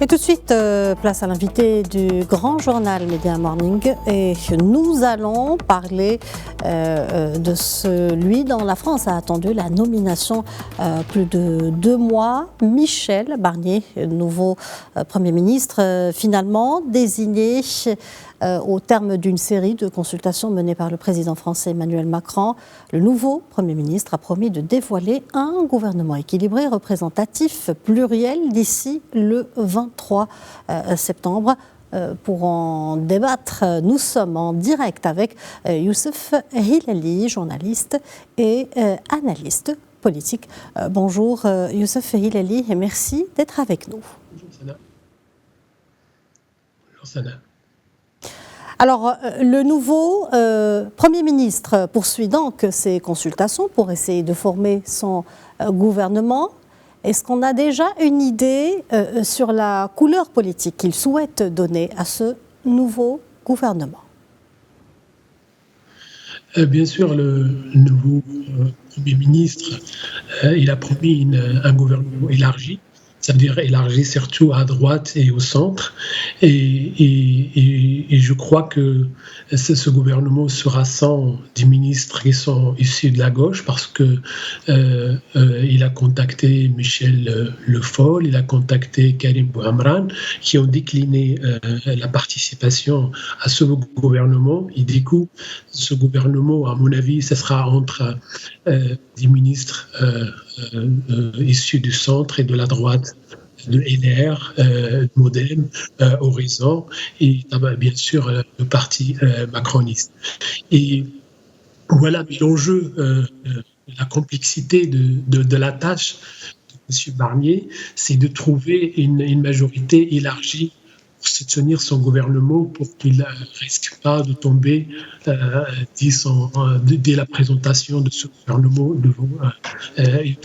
Et tout de suite, place à l'invité du grand journal Média Morning. Et nous allons parler de celui dont la France a attendu la nomination plus de 2 mois. Michel Barnier, nouveau Premier ministre, finalement désigné au terme d'une série de consultations menées par le président français Emmanuel Macron. Le nouveau Premier ministre a promis de dévoiler un gouvernement équilibré, représentatif, pluriel d'ici le 23 septembre. Pour en débattre, nous sommes en direct avec Youssef Hilali, journaliste et analyste politique. Bonjour Youssef Hilali et merci d'être avec nous. Bonjour Sana. Bonjour Sana. Alors, le nouveau Premier ministre poursuit donc ses consultations pour essayer de former son gouvernement. Est-ce qu'on a déjà une idée sur la couleur politique qu'il souhaite donner à ce nouveau gouvernement ? Bien sûr, le nouveau Premier ministre, il a promis un gouvernement élargi. C'est-à-dire élargi surtout à droite et au centre. Et je crois que ce gouvernement sera sans des ministres qui sont issus de la gauche parce que il a contacté Michel Le Foll, il a contacté Karim Bouhamran qui ont décliné la participation à ce gouvernement. Et du coup, ce gouvernement, à mon avis, ce sera entre des ministres issus du centre et de la droite, de LR, Modem, Horizon et bien sûr le parti macroniste. Et voilà, mais l'enjeu, la complexité de la tâche de M. Barnier, c'est de trouver une majorité élargie pour soutenir son gouvernement pour qu'il ne risque pas de tomber dès la présentation de ce gouvernement devant et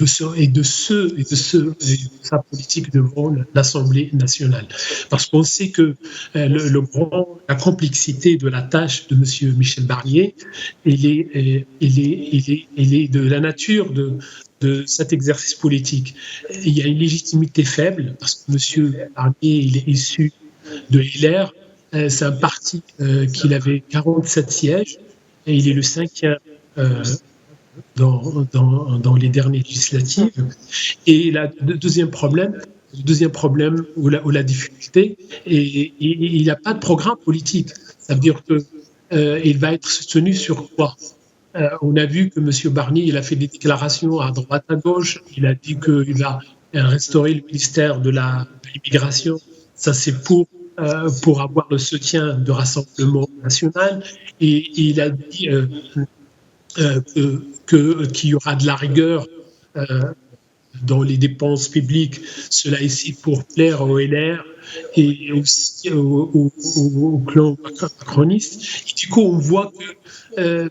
de sa politique devant l'Assemblée nationale. Parce qu'on sait que la complexité de la tâche de M. Michel Barnier, elle est de la nature de cet exercice politique. Il y a une légitimité faible parce que M. Barnier, il est issu de LR, c'est un parti qui avait 47 sièges et il est le 5e dans les dernières législatives. Et le deuxième problème ou la difficulté, et il n'a pas de programme politique. Ça veut dire qu'il va être soutenu sur quoi ? On a vu que M. Barnier, il a fait des déclarations à droite, à gauche. Il a dit qu'il va restaurer le ministère de l'immigration. Ça, c'est pour avoir le soutien de Rassemblement national. Et il a dit qu'il y aura de la rigueur dans les dépenses publiques. Cela ici pour plaire au LR et aussi au clan macroniste. Et du coup, on voit que M.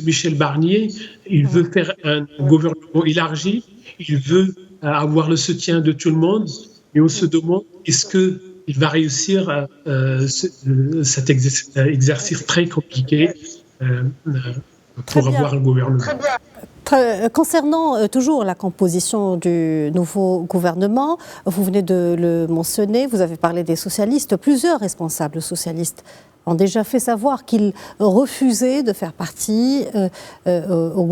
Michel Barnier, il veut faire un gouvernement élargi, il veut avoir le soutien de tout le monde, et on se demande est-ce qu'il va réussir cet exercice très compliqué pour avoir un gouvernement. Concernant toujours la composition du nouveau gouvernement, vous venez de le mentionner, vous avez parlé des socialistes. Plusieurs responsables socialistes ont déjà fait savoir qu'ils refusaient de faire partie au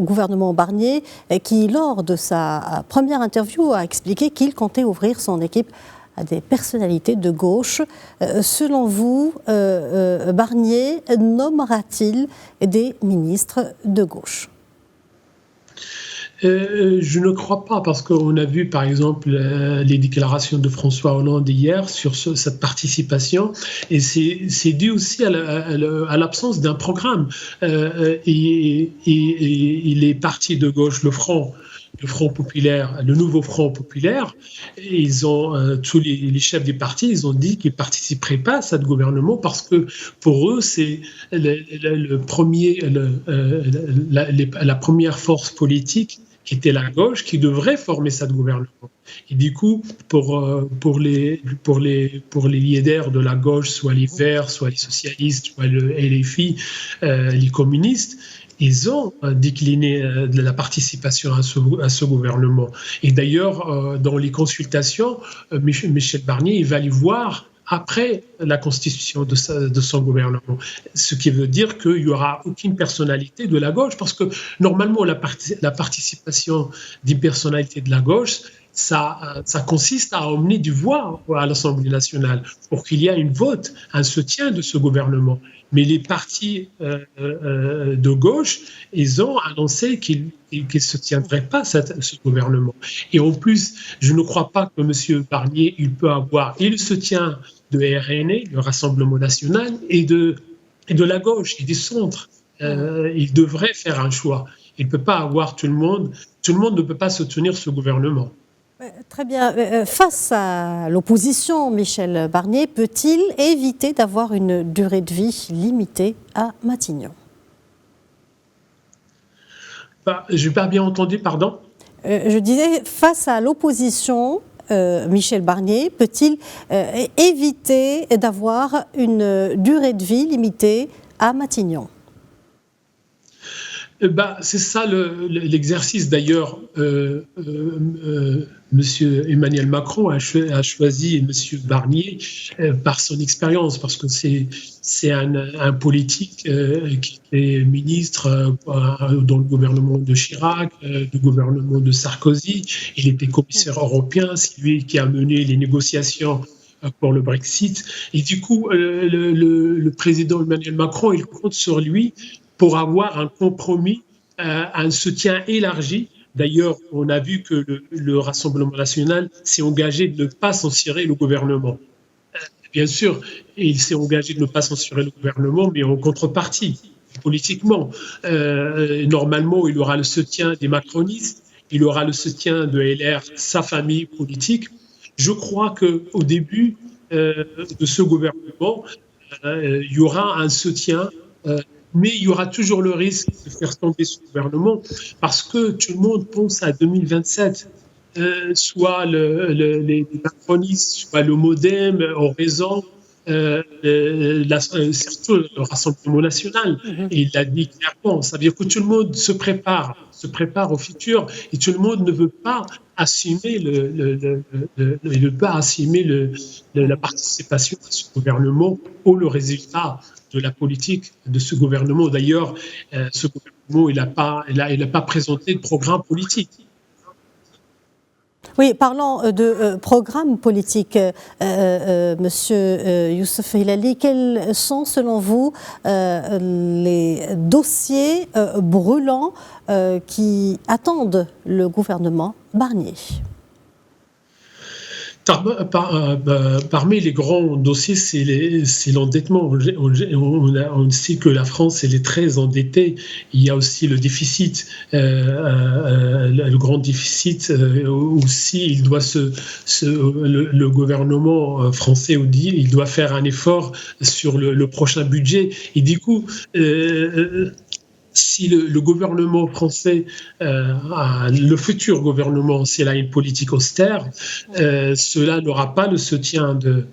gouvernement Barnier, qui, lors de sa première interview, a expliqué qu'il comptait ouvrir son équipe à des personnalités de gauche. Selon vous, Barnier nommera-t-il des ministres de gauche ? Je ne crois pas, parce qu'on a vu par exemple les déclarations de François Hollande hier sur cette participation, et c'est dû aussi à l'absence d'un programme. Et les partis de gauche, le Front populaire, le nouveau Front populaire, ils ont tous les chefs des partis, ils ont dit qu'ils ne participeraient pas à ce gouvernement parce que pour eux c'est la première force politique qui était la gauche qui devrait former ce gouvernement. Et du coup, pour les leaders de la gauche, soit les Verts, soit les socialistes, soit le LFI, les communistes, ils ont décliné de la participation à ce gouvernement. Et d'ailleurs, dans les consultations, Michel Barnier, il va aller voir après la constitution de son gouvernement. Ce qui veut dire qu'il n'y aura aucune personnalité de la gauche, parce que normalement, la participation d'une personnalité de la gauche, ça consiste à emmener du voix à l'Assemblée nationale pour qu'il y ait un soutien de ce gouvernement. Mais les partis de gauche, ils ont annoncé qu'ils ne soutiendraient pas ce gouvernement. Et en plus, je ne crois pas que M. Barnier il peut avoir et le soutien de RN, le Rassemblement national, et de la gauche et du centre. Il devrait faire un choix. Il ne peut pas avoir tout le monde. Tout le monde ne peut pas soutenir ce gouvernement. Très bien. Face à l'opposition, Michel Barnier peut-il éviter d'avoir une durée de vie limitée à Matignon? Je n'ai pas bien entendu, pardon. Je disais, face à l'opposition, Michel Barnier peut-il éviter d'avoir une durée de vie limitée à Matignon? C'est ça l'exercice. D'ailleurs, Monsieur Emmanuel Macron a choisi Monsieur Barnier par son expérience, parce que c'est un politique qui est ministre dans le gouvernement de Chirac, du gouvernement de Sarkozy. Il était commissaire européen, c'est lui qui a mené les négociations pour le Brexit. Et du coup, le président Emmanuel Macron, il compte sur lui pour avoir un compromis, un soutien élargi. D'ailleurs, on a vu que le Rassemblement national s'est engagé de ne pas censurer le gouvernement. Bien sûr, il s'est engagé de ne pas censurer le gouvernement, mais en contrepartie, politiquement. Normalement, il aura le soutien des macronistes, il aura le soutien de LR, sa famille politique. Je crois qu'au début de ce gouvernement, il y aura un soutien, mais il y aura toujours le risque de faire tomber ce gouvernement, parce que tout le monde pense à 2027, soit les macronistes, soit le MoDem, Horizon, surtout le Rassemblement national. Et il l'a dit clairement, ça veut dire que tout le monde se prépare au futur, et tout le monde ne veut pas assumer la participation à ce gouvernement ou le résultat de la politique de ce gouvernement. D'ailleurs, ce gouvernement, il n'a pas présenté de programme politique. Oui, parlant de programme politique, Monsieur Youssef Hilali, quels sont selon vous les dossiers brûlants qui attendent le gouvernement Barnier? Parmi les grands dossiers, c'est l'endettement. On sait que la France, elle est très endettée. Il y a aussi le déficit, le grand déficit aussi. Le gouvernement français dit il doit faire un effort sur le prochain budget. Et du coup, si le gouvernement français, le futur gouvernement, s'il a une politique austère, cela n'aura pas le soutien de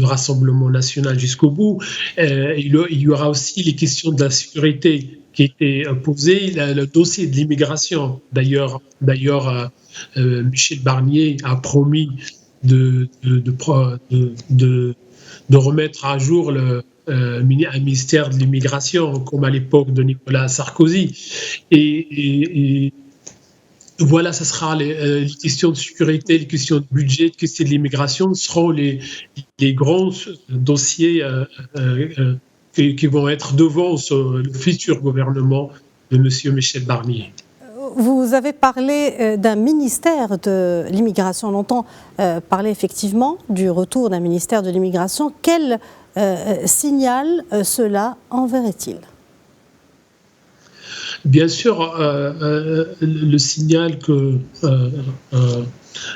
Rassemblement national jusqu'au bout. Il y aura aussi les questions de la sécurité qui étaient posées, le dossier de l'immigration. D'ailleurs, Michel Barnier a promis de remettre à jour un ministère de l'immigration, comme à l'époque de Nicolas Sarkozy. Et voilà, ce sera les questions de sécurité, les questions de budget, les questions de l'immigration seront les grands dossiers qui vont être devant le futur gouvernement de M. Michel Barnier. Vous avez parlé d'un ministère de l'immigration. On entend parler effectivement du retour d'un ministère de l'immigration. Quel signal cela enverrait-il? Bien sûr, le signal que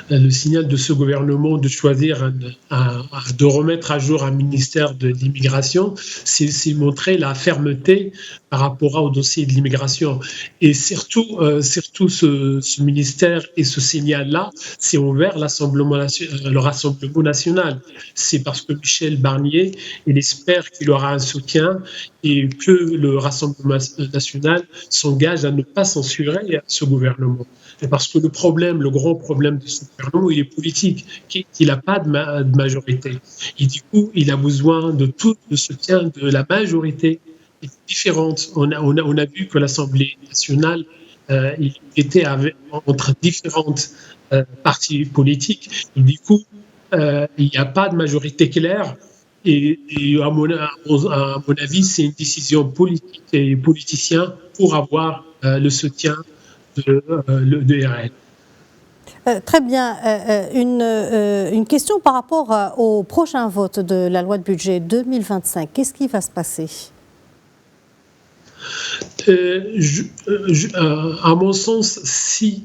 le signal de ce gouvernement de choisir de remettre à jour un ministère de l'immigration, c'est montrer la fermeté par rapport au dossier de l'immigration. Et surtout ce ministère et ce signal-là, c'est envers le Rassemblement national. C'est parce que Michel Barnier, il espère qu'il aura un soutien et que le Rassemblement national s'engage à ne pas censurer ce gouvernement. Parce que le grand problème de ce gouvernement, il est politique, qu'il n'a pas de majorité. Et du coup, il a besoin de tout le soutien de la majorité différente. On a vu que l'Assemblée nationale il était entre différentes partis politiques. Et du coup, il n'y a pas de majorité claire. Et à mon avis, c'est une décision politique et politicien pour avoir le soutien de RN. Très bien. Une question par rapport au prochain vote de la loi de budget 2025. Qu'est-ce qui va se passer ? À mon sens, si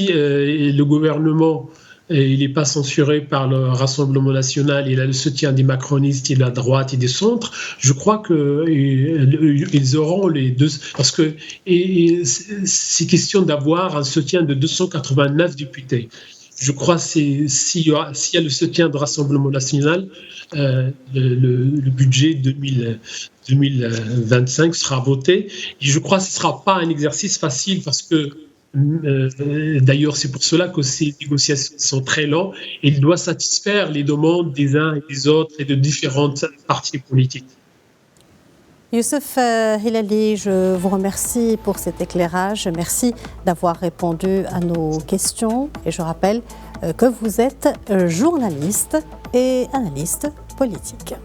le gouvernement il n'est pas censuré par le Rassemblement national, il a le soutien des macronistes et de la droite et du centre, je crois qu'ils auront les deux, parce que c'est question d'avoir un soutien de 289 députés. Je crois que s'il y a le soutien du Rassemblement national, le budget 2025 sera voté. Et je crois que ce ne sera pas un exercice facile parce que, d'ailleurs, c'est pour cela que ces négociations sont très lentes et il doit satisfaire les demandes des uns et des autres et de différentes partis politiques. Youssef Hilali, je vous remercie pour cet éclairage. Merci d'avoir répondu à nos questions. Et je rappelle que vous êtes journaliste et analyste politique.